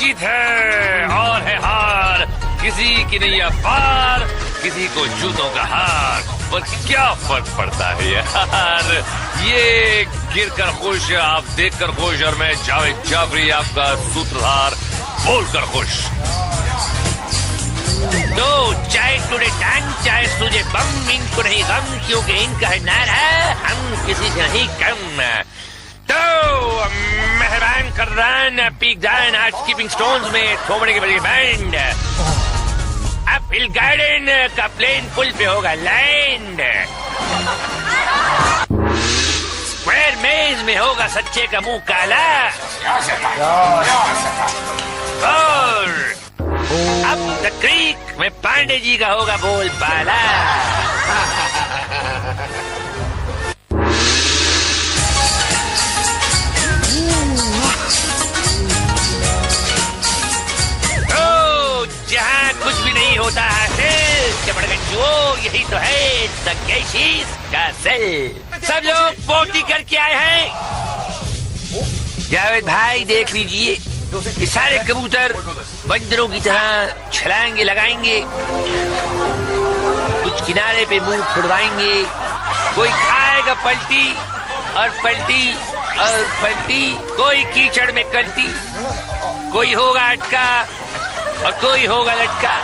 जीत है और है हार, किसी की नहीं है पार, किसी को जूतों का हार। पर क्या फर्क पड़ता है यार, ये गिर कर खुश, आप देख कर खुश, और मैं जावेद जाफरी आपका सूत्रधार बोलकर खुश। तो चाहे टुडे टंग, चाहे तुझे बम, इनको नहीं गम, क्योंकि इनका है नारा हम किसी से नहीं कम। तो मेहरबान कर्रान पीक दान आज कीपिंग स्टोन्स में थोबड़े के बजे बैंड। अब हिल गार्डन का प्लेन पुल पे होगा लैंड। स्क्वायर मेज में होगा सच्चे का मुंह काला। और अब द क्रीक में पांडे जी का होगा बोल बाला। तो जहाँ कुछ भी नहीं होता हासिल, चमड़गंजो यही तो है द कैशीज का सेल। सब लोग पोटी करके आए हैं। जावेद भाई देख लीजिए, ये सारे कबूतर बंदरों की तरह छलांगे लगाएंगे, कुछ किनारे पे मुंह फुड़वाएंगे, कोई खाएगा पलटी और पलटी और पलटी, कोई कीचड़ में कल्टी, कोई होगा अटका और कोई होगा लटका,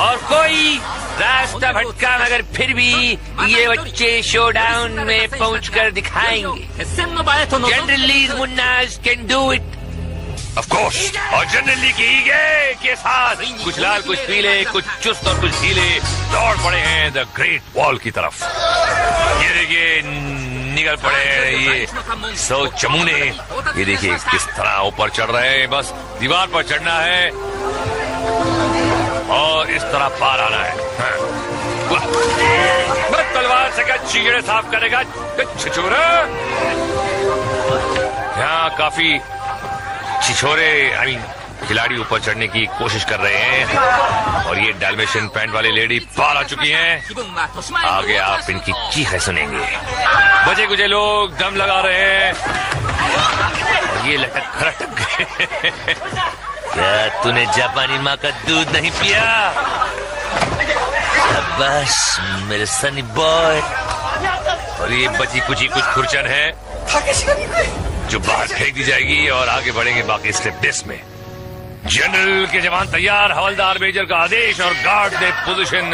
और कोई रास्ता भटका, मगर फिर भी ये बच्चे शोडाउन में पहुंचकर दिखाएंगे। जनरली मुन्नास can do it of course, और जनरली कीगे के साथ कुछ लाल कुछ पीले, कुछ चुस्त और कुछ ढीले दौड़ पड़े हैं द ग्रेट वॉल की तरफ। ये देखिए निकल पड़े हैं ये 100 चमूने। ये देखिए किस तरह ऊपर चढ़ रहे हैं, बस दीवार पर चढ़ना है और इस तरह पार आना है। बस तलवार से क्या चीगड़े साफ करेगा छिछोरा। यहाँ काफी छिछोरे खिलाड़ी ऊपर चढ़ने की कोशिश कर रहे हैं, और ये डाल्मेशियन पैंट वाली लेडी पार आ चुकी हैं। आगे आप इनकी चीखें सुनेंगे। बचे कुछ लोग दम लगा रहे हैं और ये लटक खटक गए। क्या तूने जापानी माँ का दूध नहीं पिया? शाबाश मेरे सनी बॉय। और ये बची कुची कुछ खुरचन है जो बाहर फेंक दी जाएगी और आगे बढ़ेंगे बाकी स्लिप डिस्क में। जनरल के जवान तैयार, हवलदार मेजर का आदेश और गार्ड ने पोजीशन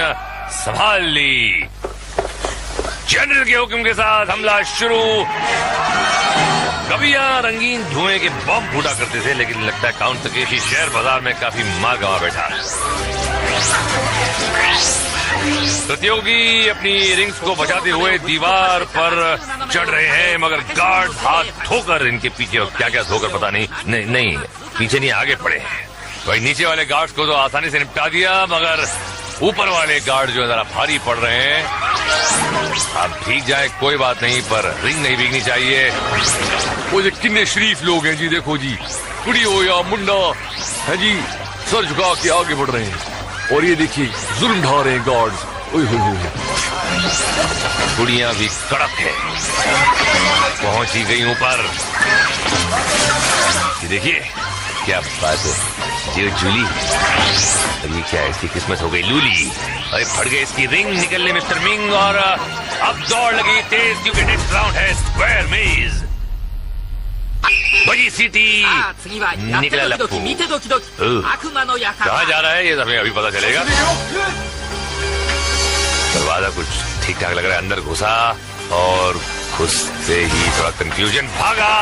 संभाल ली। जनरल के हुक्म के साथ हमला शुरू। कभी यहाँ रंगीन धुएं के बम फूटा करते थे, लेकिन लगता है काउंट तकेशी शेयर बाजार में काफी मार गंवा बैठा। प्रतियोगी अपनी रिंग्स को बचाते हुए दीवार पर चढ़ रहे हैं, मगर गार्ड हाथ धोकर इनके पीछे, और क्या क्या धोकर पता नहीं पीछे नहीं आगे पड़े हैं। भाई नीचे वाले गार्ड्स को तो आसानी से निपटा दिया, मगर ऊपर वाले गार्ड जो जरा भारी पड़ रहे हैं। आप भीग जाए कोई बात नहीं, पर रिंग नहीं भीगनी चाहिए। वो जो कितने शरीफ लोग हैं जी, देखो जी, कुड़ी हो या मुंडा है जी, सर झुका के आगे बढ़ रहे हैं। और ये देखिए जुल्म ढा रहे हैं गार्ड्स। कुड़ियां भी कड़क है, पहुंच ही गई ऊपर। ये देखिए क्या बात है, ये जूली, और ये क्या है, इसकी किस्मत हो गई लूली। अरे फट गई इसकी रिंग निकलने मिस्टर मिंग, और अब दौड़ लगी तेज, क्योंकि नेक्स्ट राउंड है स्क्वायर मेज। बड़ी सीटी, निकला लप्पू। कहाँ जा रहा है ये हमें अभी पता चलेगा। दरवाजा कुछ ठीक ठाक लग रहा है, अंदर घुसा और घुसते ही थोड़ा कंफ्यूजन, भागा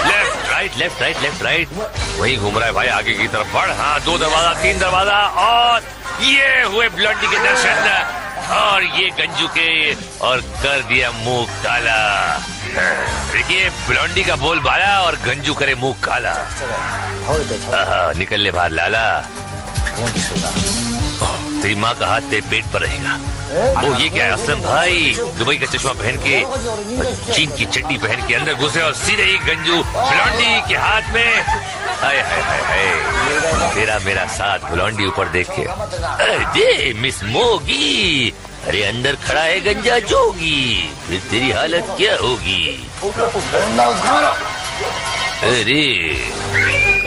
left right left right left right, वही घूम रहा है भाई आगे की तरफ बढ़। हाँ 2 दरवाजा 3 दरवाजा, और ये हुए ब्लॉन्डी के दर्शन, और ये गंजू के, और कर दिया मुंह काला। देखिए ब्लॉन्डी का बोल बाला और गंजू करे मुंह काला। निकल ले बाहर लाला, तेरी माँ का हाथ तेरे पेट पर रहेगा। ओ ये क्या है असलम भाई, दुबई का चश्मा पहन के, चीन की चड्डी पहन के अंदर घुसे और सीधे ही गंजू ब्लॉन्डी के हाथ में। हाय हाय हाय हाय, तेरा मेरा साथ ब्लॉन्डी ऊपर देख के, अरे मिस मोगी, अरे अंदर खड़ा है गंजा जोगी, फिर तेरी हालत क्या होगी। अरे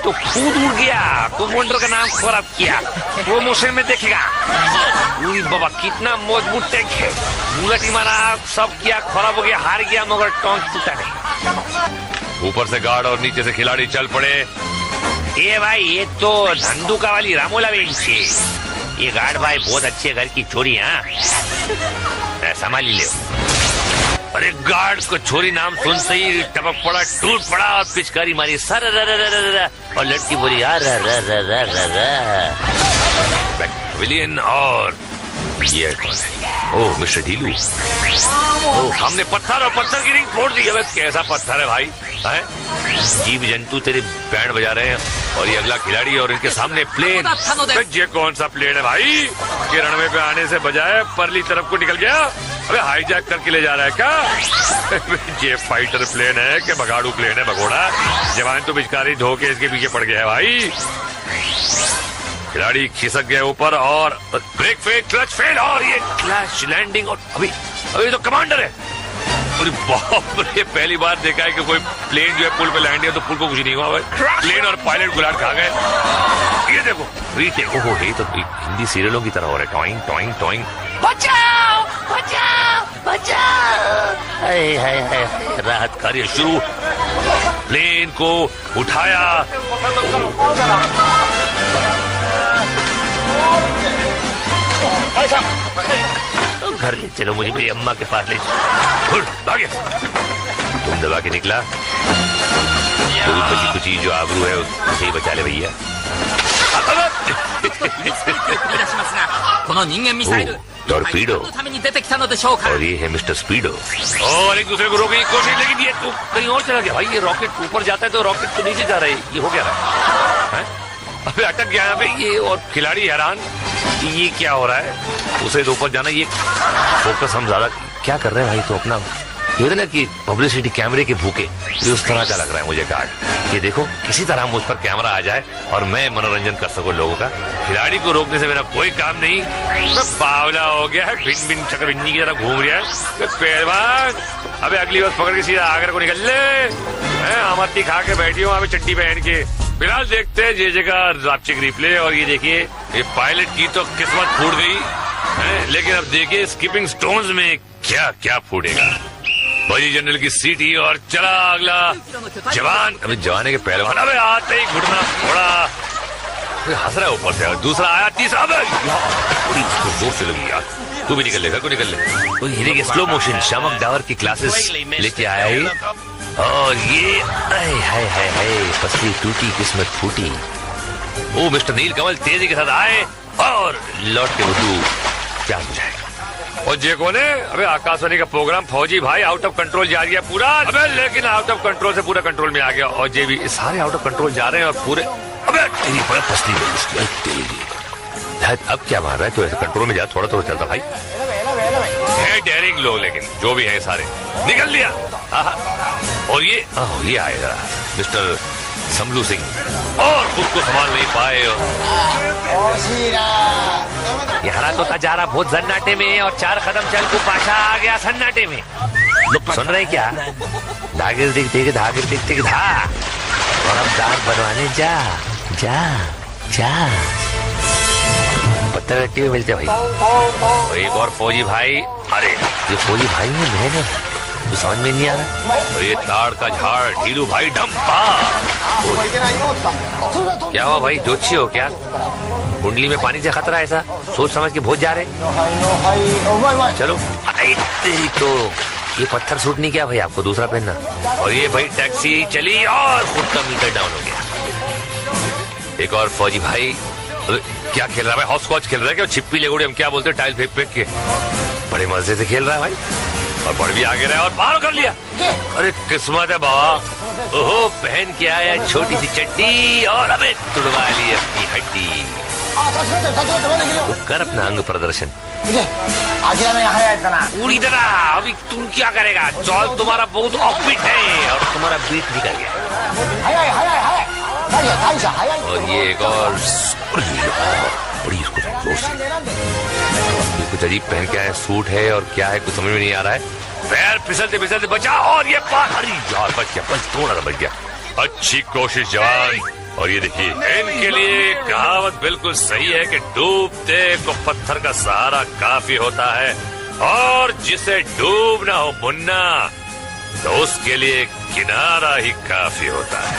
तो खुद उड़ गया, कमांडर का नाम खराब किया, प्रमोशन में देखेगा। बाबा कितना मजबूत टैंक है, बुलेट ही मारा, सब किया, खराब हो गया, हार गया, मगर टैंक टूटा नहीं। ऊपर से गार्ड और नीचे से खिलाड़ी चल पड़े। ये भाई ये तो धंधुका वाली रामोला बेंच है। ये गार्ड भाई बहुत अच्छे घर की चोरी। हाँ संभाल ले। अरे गार्ड को छोरी नाम सुनते ही टपक पड़ा, टूट पड़ा और पिचकारी मारी सर और लड़की बोली विलियन। और ये कौन है? ओह मिस्टर ढीलू। ओह हमने पत्थर और पत्थर की रिंग फोड़ दी। अब कैसा पत्थर है भाई? है जीव जंतु तेरे बैंड बजा रहे हैं और ये अगला खिलाड़ी और इनके सामने प्लेन। ये कौन सा प्लेन है भाई? के रनवे पे आने से बजाय परली तरफ को निकल गया। अबे हाईजैक करके ले जा रहा है क्या? ये फाइटर प्लेन है कि भगाड़ू प्लेन है भगोड़ा? जवान तो पिचकारी धोके इसके पीछे पड़ गया है भाई। खिलाड़ी खिसक गया ऊपर और ब्रेक फेल, क्लच फेल और ये क्लैश लैंडिंग। और अभी तो कमांडर है। अरे बाप रे, पहली बार देखा है कि कोई प्लेन जो है पुल पे लैंड है तो पुल को कुछ नहीं हुआ भाई। प्लेन और पायलट गुलाट खा गए। ये देखो रीटेक। ओहो ये तो हिंदी सीरियलों की तरह हो रहा है। Toing toing toing. बचाओ बचाओ बचाओ। हाय हाय हाय, राहत कार्य शुरू। प्लेन को उठाया। घर ले चलो, मुझे मेरी अम्मा के पास ले चलो। तुम दबा के निकला, कोई बची कुची जो आबरू है उसे ही बचा ले भैया। टॉर्पीडो और ये है मिस्टर स्पीडो। और एक दूसरे को रोकने की कोशिश, लेकिन ये तो कहीं और चला गया भाई। ये रॉकेट ऊपर जाता है तो रॉकेट तो नीचे जा रहा है। ये हो गया है, अबे अटक गया यहाँ पे ये। और खिलाड़ी हैरान ये क्या हो रहा है, उसे तो ऊपर जाना। ये फोकस हम ज्यादा क्या कर रहे हैं भाई? तो अपना ये ना कि पब्लिसिटी कैमरे के भूखे, ये उस तरह का लग रहा है मुझे कार्ड। ये देखो किसी तरह मुझ पर कैमरा आ जाए और मैं मनोरंजन कर सकूं लोगों का। खिलाड़ी को रोकने से मेरा कोई काम नहीं। मैं बावला हो गया है, भिन भिन चक्रबिन्नी की तरह घूम रहा है पहलवान। अबे अगली बार पकड़ के सीधा आगरा को निकल ले। अमरती खा के बैठी हूँ अभी चट्टी पहन के। फिलहाल देखते हैं जे जगह रापचिक रिप्ले। और ये देखिए ये पायलट की तो किस्मत फूट गई है, लेकिन अब देखिए स्कीपिंग स्टोन्स में क्या क्या फूटेगा। बड़ी जनरल की सीटी और चला अगला जवान। अभी जवाने के पहलवान अबे आते ही घुटना थोड़ा हंस रहा है ऊपर से। दूसरा आया, तीसरा जोर से लगी यार। तू भी निकल ले, घर को निकल ले। तो हीरे के स्लो मोशन शामक डावर की क्लासेस लेके आया है। और ये हाय हाय हाय, पसली टूटी किस्मत फूटी। ओ मिस्टर नील कमल तेजी के साथ आए और लौट के बुद्धू क्या हो जाएगा। और जे कौन है? अबे आकाशवाणी का प्रोग्राम फौजी भाई आउट ऑफ कंट्रोल जा रही है पूरा। अबे लेकिन आउट ऑफ कंट्रोल से पूरा कंट्रोल में आ गया। और जे भी सारे आउट ऑफ कंट्रोल जा रहे हैं और पूरे। अबे तेरी बड़ा पसली अब क्या मार रहा है? तो ऐसे कंट्रोल में जा, थोड़ा थोड़ा चलता भाई है। डेयरिंग लोग लेकिन जो भी है सारे निकल लिया। और ये आएगा मिस्टर समलू सिंह और खुद को संभाल नहीं पाए। यहाँ तो जा रहा बहुत सन्नाटे में और 4 कदम चल को पाछा आ गया सन्नाटे में। सुन रहे क्या? धागिर दिख देख धागिर दिख दिख धा और अब दाग बनवाने जा जा जा। पत्थर गट्टी में मिलते भाई। और एक और फौजी भाई। अरे ये फौजी भाई है तो समझ में नहीं आ रहा। और ये ताड़ का झाड़ ढीलू भाई डंपा। क्या हुआ भाई, जोशी हो क्या? कुंडली में पानी से खतरा ऐसा सोच समझ के बहुत जा रहे। चलो तो ये पत्थर सूट नहीं किया भाई आपको, दूसरा पहनना। और ये भाई टैक्सी चली और खुद का मीटर डाउन हो गया। एक और फौजी भाई क्या खेल रहा है भाई? हॉट स्कॉच खेल रहा है क्या? छिप्पी लेगोड़ी हम क्या बोलते हैं, टाइल फेंक फेंक के। बड़े मजे से खेल रहा है भाई और बड़ भी आगे रहा और पार कर लिया। अरे किस्मत है बाबा। ओहो पहन के आया छोटी सी चड्डी और अबे तुड़वा ली अपनी हड्डी। तो कर अपना अंग प्रदर्शन पूरी तरह। अभी तुम क्या करेगा? चौल तुम्हारा बहुत ऑफबीट है और तुम्हारा बीट निकल गया। और ये एक और बड़ी इसको जोर से कुछ अजीब पहन के आया, सूट है और क्या है कुछ समझ में नहीं आ रहा है। पैर फिसलते फिसलते बचा और ये पार। अरे यार बच गया, बस थोड़ा सा बच गया। अच्छी कोशिश जवान। और ये देखिए, इनके लिए कहावत बिल्कुल सही है कि डूबते को पत्थर का सहारा काफी होता है, और जिसे डूबना हो मुन्ना तो उसके लिए किनारा ही काफी होता है।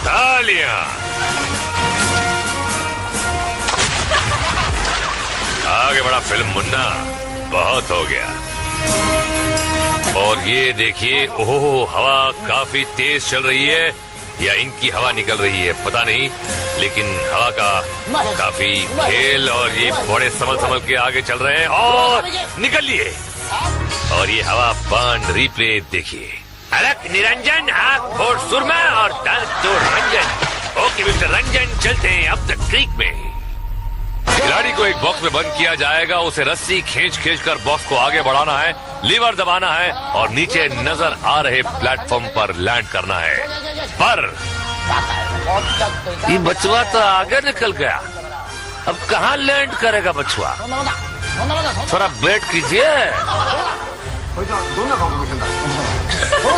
तालियां। आगे बढ़ा फिल्म मुन्ना, बहुत हो गया। और ये देखिए, ओह, हवा काफी तेज चल रही है, या इनकी हवा निकल रही है पता नहीं, लेकिन हवा का काफी खेल, और ये बड़े संभल के आगे चल रहे हैं और निकल लिए। और ये हवा बांध रिप्ले देखिए, अलग निरंजन, आंख फोड़ सुरमा और दर्द तो रंजन। ओके मिस्टर रंजन, चलते हैं अब तक क्रीक में। खिलाड़ी को एक बॉक्स में बंद किया जाएगा, उसे रस्सी खींच कर बॉक्स को आगे बढ़ाना है, लीवर दबाना है और नीचे नजर आ रहे प्लेटफॉर्म पर लैंड करना है। पर ये बचवा तो आगे निकल गया, अब कहाँ लैंड करेगा बचवा? थोड़ा वेट कीजिए।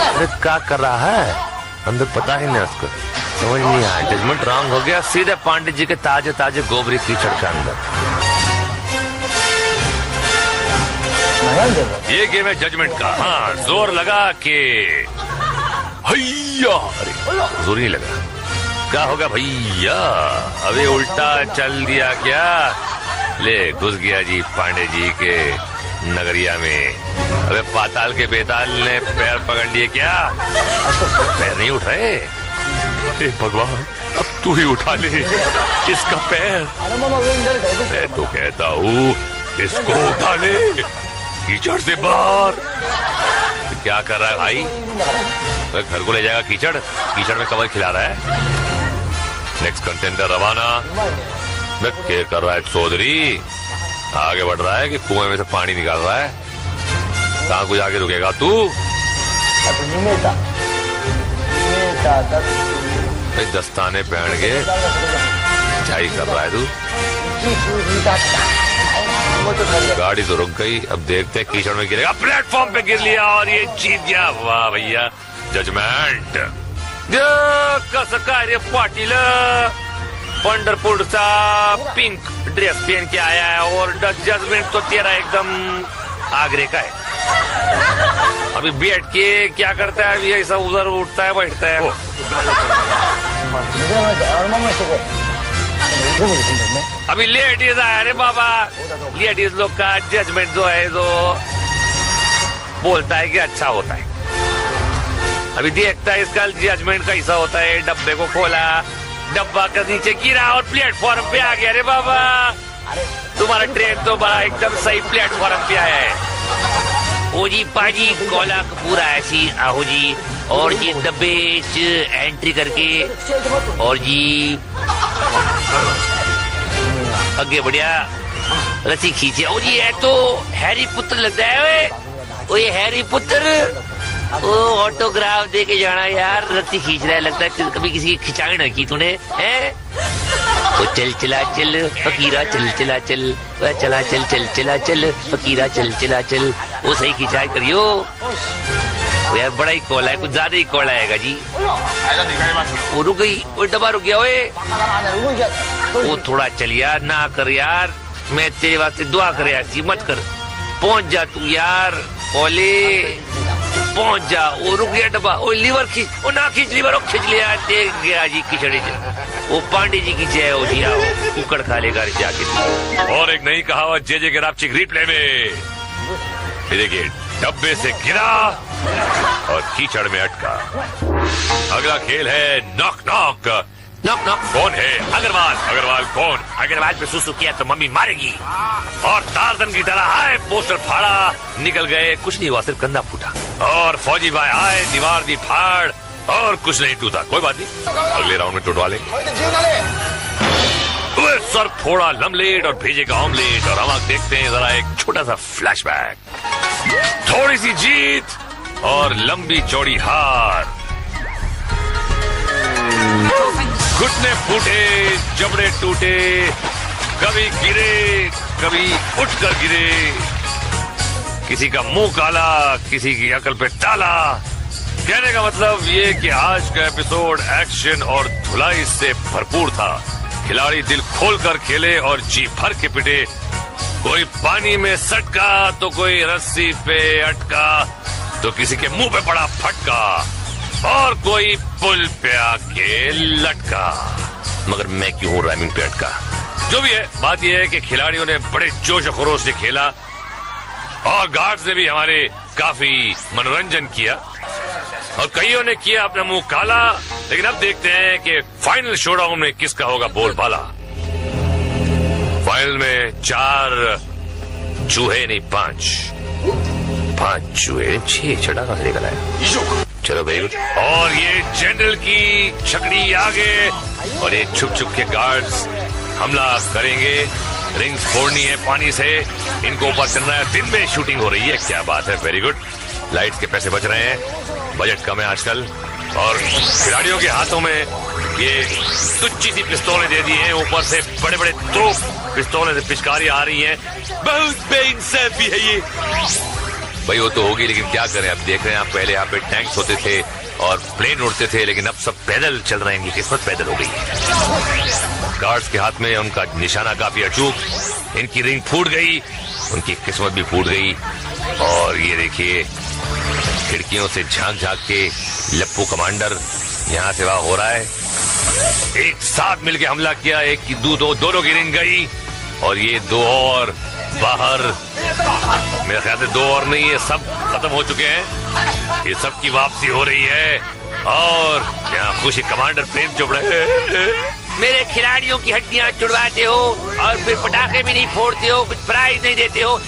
अरे क्या कर रहा है अंदर, पता ही नहीं उसको, समझ नहीं आया। जजमेंट रॉन्ग हो गया, सीधे पांडित जी के ताजे ताजे गोबरी कीचड़ के अंदर। ये गेम है जजमेंट का। हाँ, जोर लगा के भैया, अरे जोर नहीं लगा, क्या होगा भैया? अभी उल्टा चल दिया क्या? ले घुस गया जी पांडे जी के नगरिया में। अबे पाताल के बेताल ने पैर पकड़ लिए क्या? पैर नहीं उठ रहे? भगवान, अब तू ही उठा ले इसका पैर। मैं तो कहता हूँ इसको उठा ले कीचड़ से बाहर। क्या कर रहा है भाई? तो घर को ले जाएगा कीचड़ में कवर खिला रहा है। नेक्स्ट कंटेंडर रवाना। क्या कर रहा है चौधरी? आगे बढ़ रहा है कि कुएं में से पानी निकाल रहा है? कहाँ को जाके रुकेगा तू? दस्ताने पहन के झाई कर रहा है तू। गाड़ी तो रुक गई, अब देखते हैं कीचड़ में गिरेगा। प्लेटफॉर्म पे गिर लिया और ये जीत गया। वाह भैया, जजमेंट। कसं काय रे पाटील, पंढरपुर सा पिंक ड्रेस पहन के आया है और जजमेंट तो तेरा एकदम आगरे का है। अभी बैठ के क्या करता है? अभी ऐसा उधर उठता है बैठता है। अभी लेडीज आया रे बाबा, लेडीज लोग का जजमेंट जो है जो बोलता है कि अच्छा होता है। अभी देखता है इसका जजमेंट कैसा होता है। डब्बे को खोला, डब्बा का नीचे गिरा और प्लेटफॉर्म पे आ गया रे बाबा। तुम्हारा ट्रेन तो बड़ा एकदम सही प्लेटफॉर्म पे आया है। ओ जी पाजी कोला पूरा ऐसी आहो जी, और जी डब्बे एंट्री करके और जी आगे बढ़िया, रस्सी खींचे। ओ जी ये तो हैरी पुत्र लगता है। ओ ये हैरी पुत्र, ओ ऑटोग्राफ दे के जाना यार, रस्सी खींच रहा है, लगता है कभी किसी की खिंचाई ना की तूने है। ओ चल चला चल फकीरा, चल चला चल, चला चल चल चला चल फकीरा, चल चला चल। वो सही खिंचाई करियो। वो यार बड़ा ही कोला है, कुछ ज्यादा ही कोला है जी। वो रुक गई, वो डब्बा रुक गया। वो थोड़ा चल यार, ना कर यार, मैं तेरे वास्ते दुआ कर यार, मत कर। पहुंच जा तू यार, ओले पहुंच जा। वो रुक गया डब्बा। वो लीवर खींच, वो ना खींच लीवर, वो खींच लिया, देख गया जी कीचड़े। वो पांडे जी की जय हो जी, आओ कुकड़ खा लेगा जाके। और एक नई कहावत जे के रापचिक रिप्ले में देखिए, डब्बे से गिरा और कीचड़ में अटका। अगला खेल है नॉक नॉक। नॉक नॉक कौन है? अग्रवाल। अग्रवाल कौन? अग्रवाल पे सुसु किया तो मम्मी मारेगी। और टार्जन की तरह आए, पोस्टर फाड़ा, निकल गए, कुछ नहीं हुआ, सिर्फ कंधा फूटा। और फौजी भाई आए, दीवार दी फाड़, और कुछ नहीं टूटा। कोई बात नहीं, अगले राउंड में टूटवा लेंगे। सर फोड़ा लमलेट और भेजेगा ऑमलेट। और हम देखते हैं जरा एक छोटा सा फ्लैशबैक। थोड़ी सी जीत और लंबी चौड़ी हार। घुटने फूटे, जबड़े टूटे, कभी गिरे, कभी उठकर गिरे, किसी का मुंह काला, किसी की अकल पे ताला। कहने का मतलब ये कि आज का एपिसोड एक्शन और धुलाई से भरपूर था। खिलाड़ी दिल खोलकर खेले और जी भर के पिटे। कोई पानी में सटका तो कोई रस्सी पे अटका तो किसी के मुंह पे पड़ा फटका और कोई पुल पे आके लटका। मगर मैं क्यों हूं राइमिंग पे अटका? जो भी है, बात यह है कि खिलाड़ियों ने बड़े जोश और खरोश से खेला और गार्ड्स ने भी हमारे काफी मनोरंजन किया और कईयों ने किया अपना मुंह काला। लेकिन अब देखते हैं कि फाइनल शोडाउन में किसका होगा बोलबाला। फाइनल में 4 चूहे नहीं 5 चूहे 6 चढ़ा कहां से निकला है। चलो वेरी गुड। और ये जनरल की छकड़ी आगे और ये छुप छुप के गार्ड्स हमला करेंगे। रिंग्स फोड़नी है पानी से, इनको ऊपर चलना है। दिन में शूटिंग हो रही है, क्या बात है, वेरी गुड। लाइट्स के पैसे बच रहे हैं, बजट कम है आजकल और खिलाड़ियों के हाथों में ये तुच्ची सी पिस्तौलें दे दी हैं। ऊपर से बड़े बड़े तोप पिस्तौलें से पिचकारी आ रही हैं। बहुत बेइंसाफी है ये। भाई वो तो होगी, लेकिन क्या करें, अब देख रहे हैं आप, पहले यहाँ पे टैंक्स होते थे और प्लेन उड़ते थे, लेकिन अब सब पैदल चल रहे हैं। किस्मत पैदल हो गई। गार्ड्स के हाथ में उनका निशाना काफी अचूक। इनकी रिंग फूट गई, उनकी किस्मत भी फूट गई। और ये देखिए खिड़कियों से झांक झांक के लप्पू कमांडर यहाँ से वहां हो रहा है। एक साथ मिलके हमला किया, एक की दोनों की रिंग गई और ये 2 और बाहर। मेरे ख्याल से 2 और नहीं, ये सब खत्म हो चुके हैं। ये सब की वापसी हो रही है और यहाँ खुशी कमांडर प्रेम चुप रहे। मेरे खिलाड़ियों की हड्डियां चुड़वाते हो और फिर पटाखे भी नहीं फोड़ते हो, कुछ प्राइज नहीं देते हो।